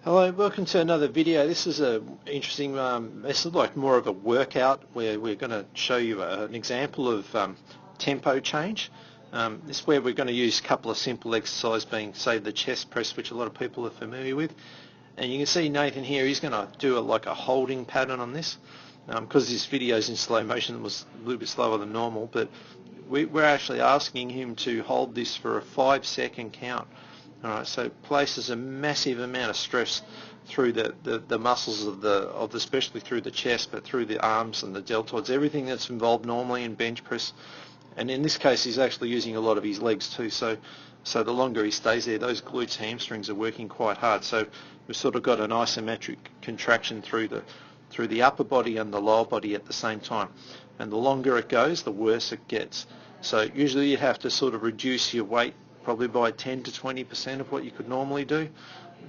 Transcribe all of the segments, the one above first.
Hello, welcome to another video. This is an interesting, this is like more of a workout where we're going to show you an example of tempo change. This is where we're going to use a couple of simple exercises being, say, the chest press, which a lot of people are familiar with. And you can see Nathan here, he's going to do like a holding pattern on this. Because this video is in slow motion, it was a little bit slower than normal, but we're actually asking him to hold this for a 5-second count. Alright, so it places a massive amount of stress through the muscles of especially through the chest, but through the arms and the deltoids, everything that's involved normally in bench press. And in this case, he's actually using a lot of his legs too. So the longer he stays there, those glutes, hamstrings are working quite hard. So we've sort of got an isometric contraction through the upper body and the lower body at the same time. And the longer it goes, the worse it gets. So usually you have to sort of reduce your weight probably by 10 to 20% of what you could normally do,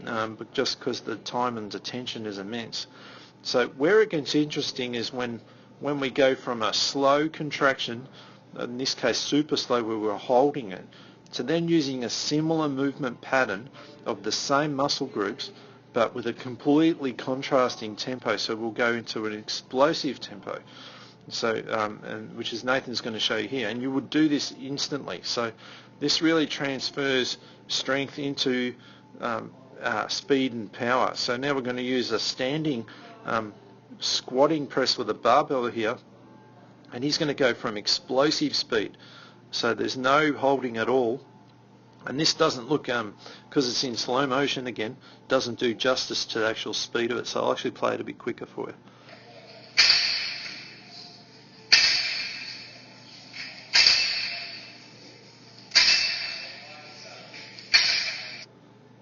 but just because the time and attention is immense. So where it gets interesting is when we go from a slow contraction, in this case super slow where we're holding it, to then using a similar movement pattern of the same muscle groups but with a completely contrasting tempo. So we'll go into an explosive tempo, so which is Nathan's going to show you here, and you would do this instantly. So this really transfers strength into speed and power. So now we're going to use a standing squatting press with a barbell here, and he's going to go from explosive speed, so there's no holding at all. And this doesn't look, because it's in slow motion again, doesn't do justice to the actual speed of it, so I'll actually play it a bit quicker for you.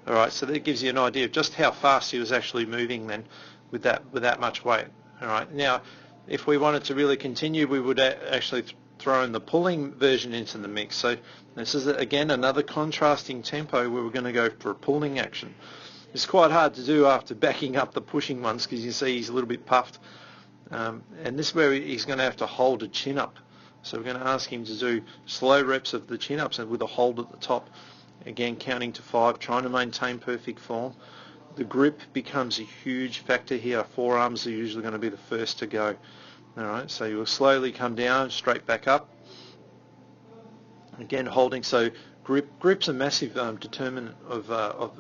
Alright, so that gives you an idea of just how fast he was actually moving then with that much weight. Alright, now if we wanted to really continue, we would actually throw in the pulling version into the mix. So this is again another contrasting tempo where we're going to go for a pulling action. It's quite hard to do after backing up the pushing ones because you see he's a little bit puffed, and this is where he's going to have to hold a chin up. So we're going to ask him to do slow reps of the chin ups and with a hold at the top. Again, counting to 5, trying to maintain perfect form. The grip becomes a huge factor here. Forearms are usually going to be the first to go. Alright, so you'll slowly come down, straight back up. Again, holding. So grip's a massive determinant of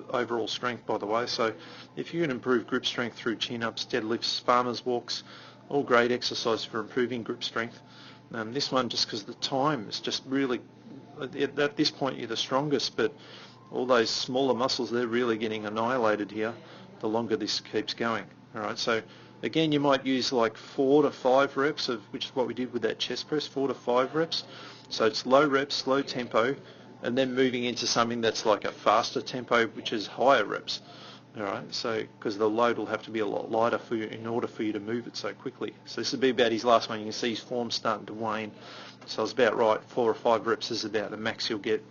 overall strength, by the way. So if you can improve grip strength through chin-ups, deadlifts, farmer's walks, all great exercise for improving grip strength. This one, just because the time is just really, at this point you're the strongest, but all those smaller muscles, they're really getting annihilated here the longer this keeps going. Alright, so again you might use like 4 to 5 reps, which is what we did with that chest press, 4 to 5 reps. So it's low reps, slow tempo, and then moving into something that's like a faster tempo, which is higher reps. Alright, so because the load will have to be a lot lighter for you in order for you to move it so quickly. So this will be about his last one. You can see his form starting to wane. So it's about right, 4 or 5 reps is about the max you'll get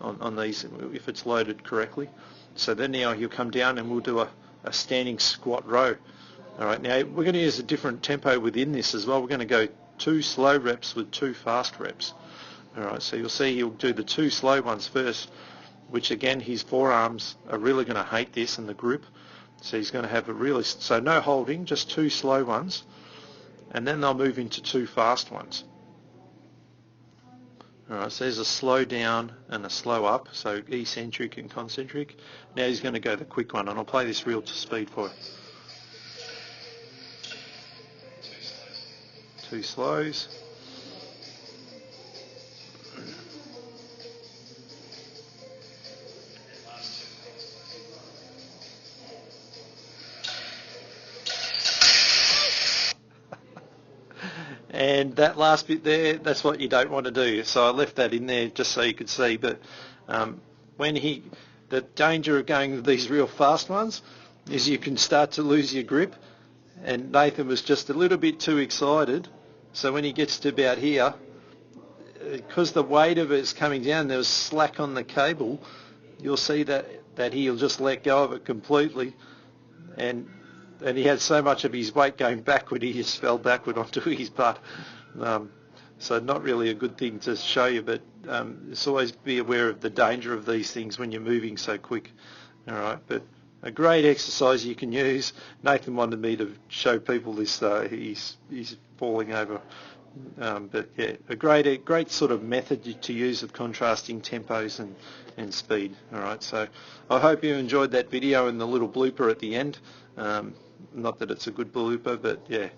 on these if it's loaded correctly. So then now he'll come down and we'll do a standing squat row. Alright, now we're going to use a different tempo within this as well. We're going to go 2 slow reps with 2 fast reps. Alright, so you'll see he'll do the 2 slow ones first, which again his forearms are really going to hate this and the grip. So he's going to have so no holding, just 2 slow ones, and then they'll move into 2 fast ones. Alright, so there's a slow down and a slow up, so eccentric and concentric. Now he's going to go the quick one, and I'll play this real to speed for you. 2 slows. And that last bit there, that's what you don't want to do. So I left that in there just so you could see. But the danger of going with these real fast ones is you can start to lose your grip. And Nathan was just a little bit too excited. So when he gets to about here, because the weight of it is coming down, there was slack on the cable, you'll see that he'll just let go of it completely. And he had so much of his weight going backward, he just fell backward onto his butt. So not really a good thing to show you, but just always be aware of the danger of these things when you're moving so quick. All right, but a great exercise you can use. Nathan wanted me to show people this. He's falling over. But yeah, a great sort of method to use of contrasting tempos and speed. All right, so I hope you enjoyed that video and the little blooper at the end. Not that it's a good blooper, but yeah,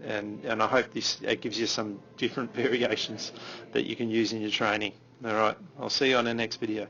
and I hope this gives you some different variations that you can use in your training. All right, I'll see you on the next video.